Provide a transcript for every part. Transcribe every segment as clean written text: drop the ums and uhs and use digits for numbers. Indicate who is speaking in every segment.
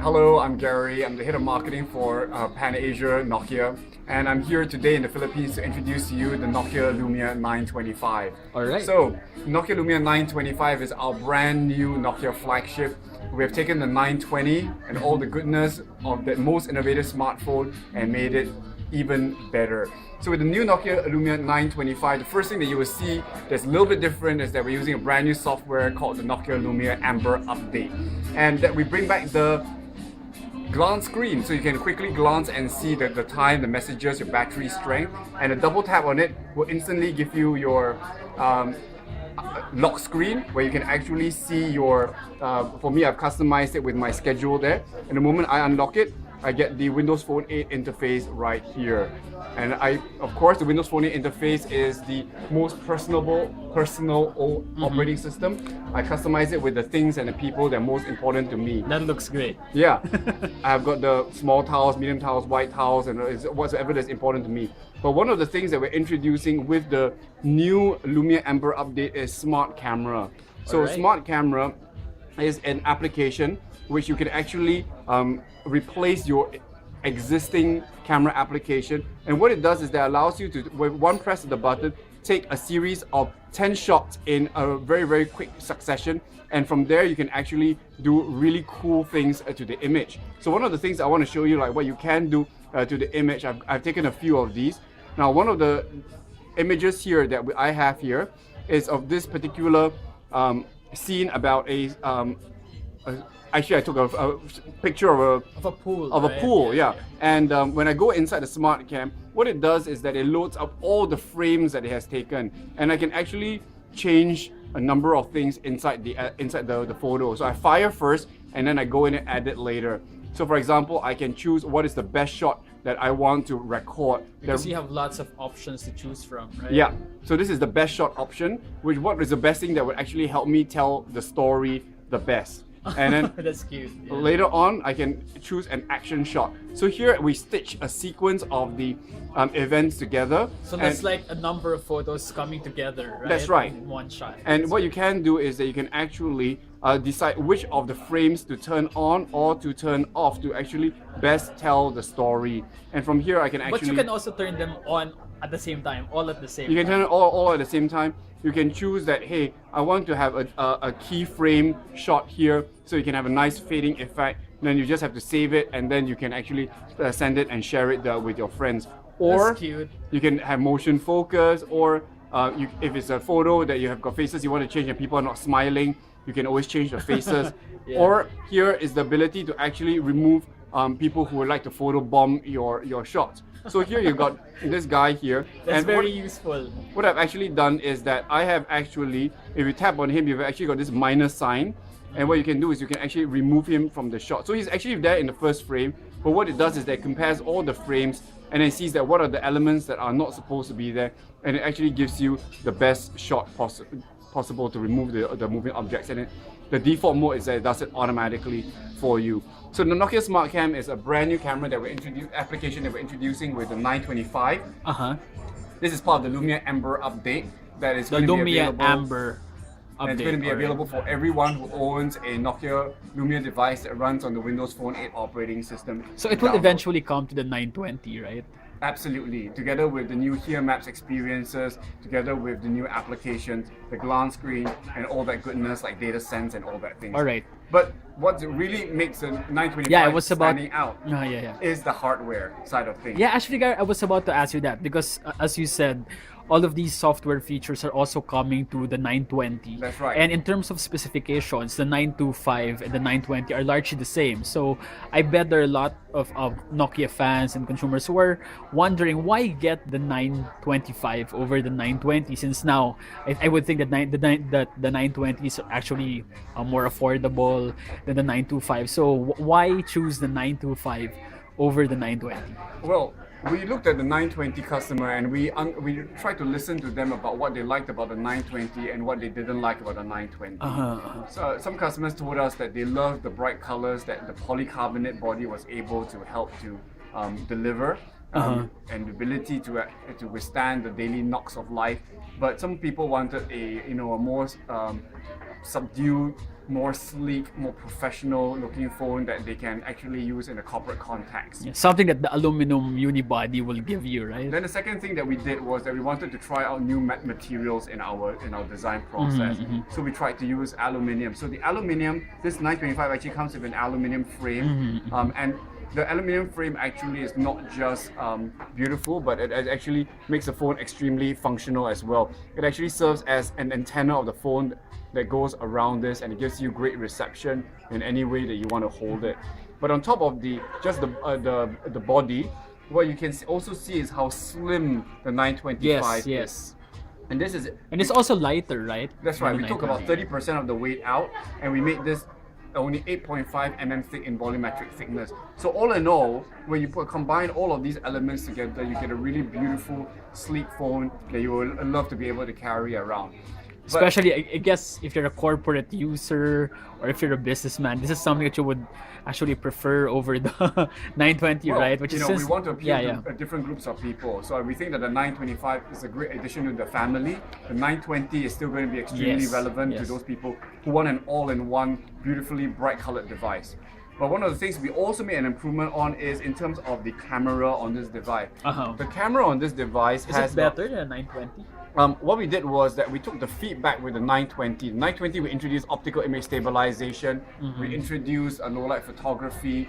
Speaker 1: Hello, I'm Gary. I'm the head of marketing for Pan Asia Nokia, and I'm here today in the Philippines to introduce to you the Nokia Lumia 925.
Speaker 2: All right.
Speaker 1: So, Nokia Lumia 925 is our brand new Nokia flagship. We have taken the 920 and all the goodness of the most innovative smartphone and made it even better. So with the new Nokia Lumia 925, the first thing that you will see that's a little bit different is that we're using a brand new software called the Nokia Lumia Amber Update, and that we bring back the glance screen so you can quickly glance and see the time, the messages, your battery strength, and a double tap on it will instantly give you your lock screen where you can actually see your for me, I've customized it with my schedule there, and the moment I unlock it, I get the Windows Phone 8 interface right here. And of course, the Windows Phone 8 interface is the most personal operating system. I customize it with the things and the people that are most important to me.
Speaker 2: That looks great.
Speaker 1: Yeah, I've got the small tiles, medium tiles, white tiles, and whatsoever that's important to me. But one of the things that we're introducing with the new Lumia Amber update is Smart Camera. So
Speaker 2: Alright.
Speaker 1: Smart Camera is an application which you can actually replace your existing camera application. And what it does is that allows you to, with one press of the button, take a series of 10 shots in a very, very quick succession. And from there, you can actually do really cool things to the image. So one of the things I want to show you, like what you can do to the image, I've taken a few of these. Now, one of the images here that I have here is of this particular scene about actually, I took a picture of
Speaker 2: Of a pool.
Speaker 1: a
Speaker 2: right?
Speaker 1: pool, yeah. And when I go inside the smart cam, what it does is that it loads up all the frames that it has taken, and I can actually change a number of things inside the photo. So I fire first, and then I go in and edit later. So for example, I can choose what is the best shot that I want to record.
Speaker 2: Because you have lots of options to choose from, right?
Speaker 1: Yeah. So this is the best shot option, which what is the best thing that would actually help me tell the story the best. And then
Speaker 2: That's cute. Yeah.
Speaker 1: later on, I can choose an action shot. So here we stitch a sequence of the events together.
Speaker 2: So that's
Speaker 1: and,
Speaker 2: like a number of photos coming together, right?
Speaker 1: That's right.
Speaker 2: In one shot.
Speaker 1: and what you can do is that you can actually decide which of the frames to turn on or to turn off to actually best tell the story. And from here, I can actually...
Speaker 2: But you can also turn them on at the same time, all at the same
Speaker 1: You can
Speaker 2: time.
Speaker 1: turn it all at the same time. You can choose that, hey, I want to have a keyframe shot here, so you can have a nice fading effect. Then you just have to save it, and then you can actually send it and share it with your friends. Or
Speaker 2: That's cute.
Speaker 1: you can have motion focus, or if it's a photo that you have got faces you want to change and people are not smiling, you can always change the faces.
Speaker 2: Yeah.
Speaker 1: Or here is the ability to actually remove people who would like to photobomb your shots. So here you've got this guy here.
Speaker 2: That's
Speaker 1: and
Speaker 2: very useful.
Speaker 1: what I've actually done is that I have actually, if you tap on him, you've actually got this minus sign. And what you can do is you can actually remove him from the shot. So he's actually there in the first frame, but what it does is that it compares all the frames and it sees that what are the elements that are not supposed to be there, and it actually gives you the best shot possible to remove the moving objects. And the default mode is that it does it automatically for you. So the Nokia Smart Cam is a brand new camera that application that we're introducing with the 925.
Speaker 2: Uh-huh.
Speaker 1: This is part of the Lumia Amber update that is
Speaker 2: The
Speaker 1: going to be
Speaker 2: Lumia
Speaker 1: available.
Speaker 2: Amber update.
Speaker 1: And it's going to be
Speaker 2: alright.
Speaker 1: available for everyone who owns a Nokia Lumia device that runs on the Windows Phone 8 operating system.
Speaker 2: So it will
Speaker 1: Download.
Speaker 2: eventually come to the 920, right?
Speaker 1: Absolutely. Together with the new Here Maps experiences, together with the new applications, the glance screen, and all that goodness like data sense and all that things.
Speaker 2: All right.
Speaker 1: But what really makes the 925
Speaker 2: Yeah, I was about-
Speaker 1: standing out
Speaker 2: Yeah.
Speaker 1: is the hardware side of things.
Speaker 2: Yeah, actually, Gar, I was about to ask you that because, as you said, all of these software features are also coming to the 920.
Speaker 1: That's right.
Speaker 2: And in terms of specifications, the 925 and the 920 are largely the same. So I bet there are a lot of Nokia fans and consumers who are wondering why get the 925 over the 920, since now I would think that the 920 is actually more affordable than the 925. So why choose the 925 over the 920?
Speaker 1: Well, we looked at the 920 customer and we tried to listen to them about what they liked about the 920 and what they didn't like about the 920. So some customers told us that they loved the bright colors that the polycarbonate body was able to help to deliver. And the ability to withstand the daily knocks of life, but some people wanted a more subdued more sleek, more professional looking phone that they can actually use in a corporate context.
Speaker 2: Yeah, something that the aluminum unibody will give you, right?
Speaker 1: Then the second thing that we did was that we wanted to try out new materials in our design process. So we tried to use aluminium. So the aluminium, this 925 actually comes with an aluminium frame, and the aluminium frame actually is not just beautiful, but it actually makes the phone extremely functional as well. It actually serves as an antenna of the phone that goes around this, and it gives you great reception in any way that you want to hold it. But on top of the body, what you can also see is how slim the 925 is.
Speaker 2: Yes.
Speaker 1: And this is,
Speaker 2: And it's also lighter, right?
Speaker 1: that's right.
Speaker 2: than
Speaker 1: We
Speaker 2: the
Speaker 1: took about
Speaker 2: 920.
Speaker 1: 30% of the weight out, and we made this only 8.5 mm thick in volumetric thickness. So all in all, when you combine all of these elements together, you get a really beautiful, sleek phone that you will love to be able to carry around. But-
Speaker 2: Especially, I guess, if you're a corporate user or if you're a businessman, this is something that you would actually prefer over the 920,
Speaker 1: Well,
Speaker 2: right? Which
Speaker 1: you
Speaker 2: is
Speaker 1: know, we want to appeal
Speaker 2: yeah.
Speaker 1: to different groups of people. So we think that the 925 is a great addition to the family. The 920 is still going to be extremely
Speaker 2: Yes,
Speaker 1: relevant to
Speaker 2: yes.
Speaker 1: those people who want an all-in-one, beautifully bright colored device. But one of the things we also made an improvement on is in terms of the camera on this device.
Speaker 2: Uh-huh.
Speaker 1: The camera on this device
Speaker 2: Is
Speaker 1: has
Speaker 2: it better than 920?
Speaker 1: what we did was that we took the feedback with the 920. The 920, we introduced optical image stabilization. We introduced a low light photography,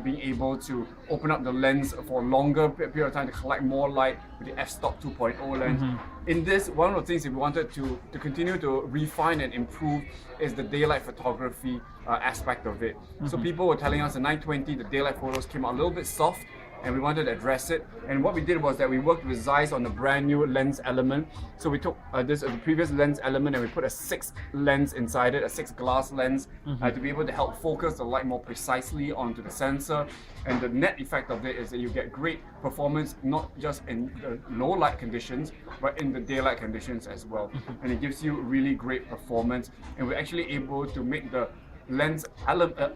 Speaker 1: being able to open up the lens for a longer period of time to collect more light with the f-stop 2.0 lens. In this, one of the things that we wanted to continue to refine and improve is the daylight photography aspect of it. So people were telling us the 920, the daylight photos came out a little bit soft, and we wanted to address it. And what we did was that we worked with Zeiss on a brand new lens element. So we took the previous lens element and we put a 6 lens inside it, a 6 glass lens, to be able to help focus the light more precisely onto the sensor. And the net effect of it is that you get great performance, not just in the low light conditions, but in the daylight conditions as well. And it gives you really great performance. And we're actually able to make the lens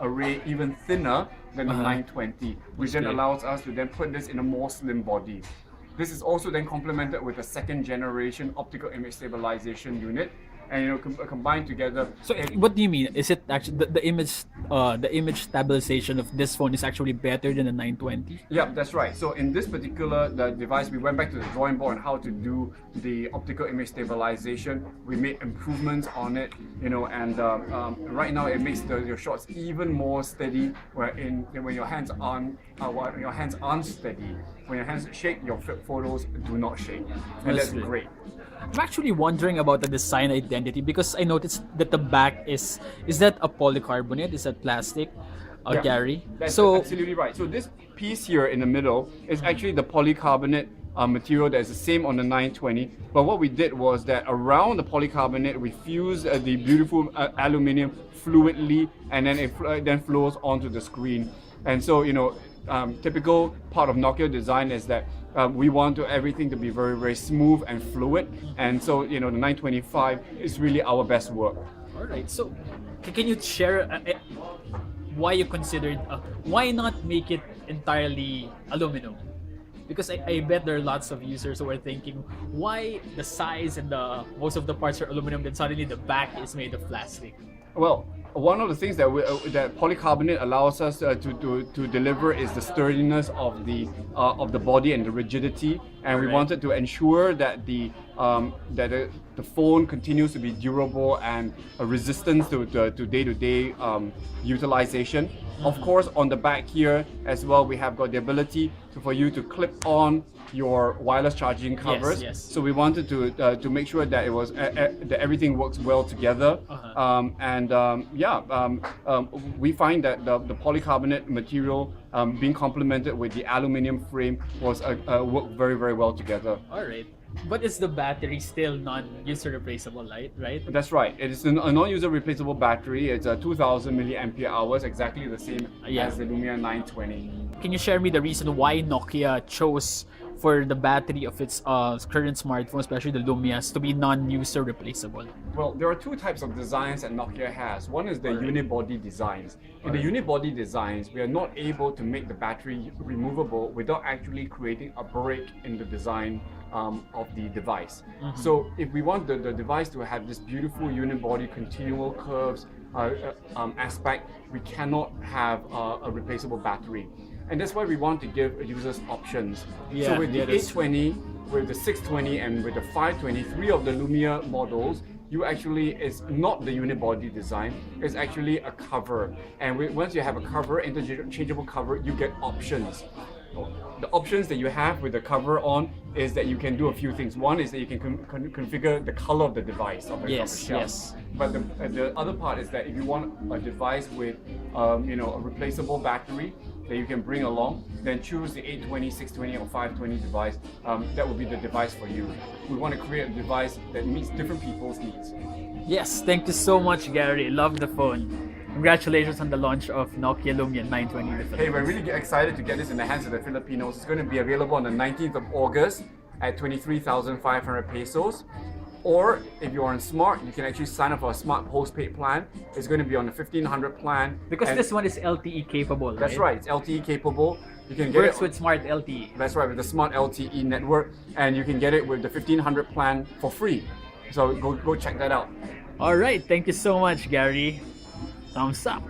Speaker 1: array even thinner than the 920, which then
Speaker 2: great.
Speaker 1: allows us to then put this in a more slim body. This is also then complemented with a second generation optical image stabilization unit, and combined together.
Speaker 2: So what do you mean? Is it actually the image stabilization of this phone is actually better than the 920?
Speaker 1: Yeah, that's right. So in this particular device, we went back to the drawing board on how to do the optical image stabilization. We made improvements on it, and right now it makes your shots even more steady. When your hands aren't steady, when your hands shake, your photos do not shake, and that's great.
Speaker 2: I'm actually wondering about the design identity because I noticed that the back is that a polycarbonate? Is that plastic?
Speaker 1: Yeah,
Speaker 2: Gary?
Speaker 1: That's
Speaker 2: So
Speaker 1: absolutely right. So this piece here in the middle is actually the polycarbonate material that is the same on the 920. But what we did was that around the polycarbonate, we fused the beautiful aluminium fluidly, and then it then flows onto the screen. And so, typical part of Nokia design is that we want everything to be very, very smooth and fluid. And so, the 925 is really our best work.
Speaker 2: all right. So can you share why you considered why not make it entirely aluminum? Because I bet there are lots of users who are thinking why the size and most of the parts are aluminum, then suddenly the back is made of plastic.
Speaker 1: Well, one of the things that that polycarbonate allows us to deliver is the sturdiness of the body and the rigidity, and we
Speaker 2: Right.
Speaker 1: wanted to ensure that the phone continues to be durable and resistant to day-to-day utilization. Of course, on the back here as well, we have got the ability for you to clip on your wireless charging covers.
Speaker 2: yes.
Speaker 1: So we wanted to make sure that it was that everything works well together. We find that the polycarbonate material being complemented with the aluminium frame was worked very, very well together.
Speaker 2: All right. But is the battery still non-user replaceable, right?
Speaker 1: That's right. It is a non-user replaceable battery. It's a 2000 milliampere hours, exactly the same as the Lumia 920.
Speaker 2: Can you share me the reason why Nokia chose for the battery of its current smartphone, especially the Lumias, to be non-user replaceable?
Speaker 1: Well, there are two types of designs that Nokia has. One is the unibody designs. In the unibody designs, we are not able to make the battery removable without actually creating a break in the design of the device. So if we want the device to have this beautiful unibody continual curves, aspect, we cannot have a replaceable battery. And that's why we want to give users options.
Speaker 2: Yeah,
Speaker 1: so with the
Speaker 2: yeah, that's
Speaker 1: 820, with the 620, and with the 520, three of the Lumia models, you actually, it's not the unibody design, it's actually a cover. And once you have a cover, interchangeable cover, you get options. The options that you have with the cover on is that you can do a few things. One is that you can configure the color of the device of the
Speaker 2: Yes,
Speaker 1: shelf.
Speaker 2: yes.
Speaker 1: But the other part is that if you want a device with a replaceable battery that you can bring along, then choose the 820, 620, or 520 device. That will be the device for you. We want to create a device that meets different people's needs.
Speaker 2: Yes, thank you so much, Gary. Love the phone. Congratulations on the launch of Nokia Lumia 920 in the Philippines.
Speaker 1: Hey, we're really excited to get this in the hands of the Filipinos. It's going to be available on the 19th of August at 23,500 pesos. Or if you're on Smart, you can actually sign up for a Smart postpaid plan. It's going to be on the 1500 plan.
Speaker 2: Because
Speaker 1: And
Speaker 2: this one is LTE capable,
Speaker 1: that's right, it's LTE capable. You can get
Speaker 2: Works
Speaker 1: it
Speaker 2: with Smart LTE.
Speaker 1: That's right, with the Smart LTE network, and you can get it with the 1500 plan for free. So go check that out.
Speaker 2: All right, thank you so much, Gary. Thumbs up.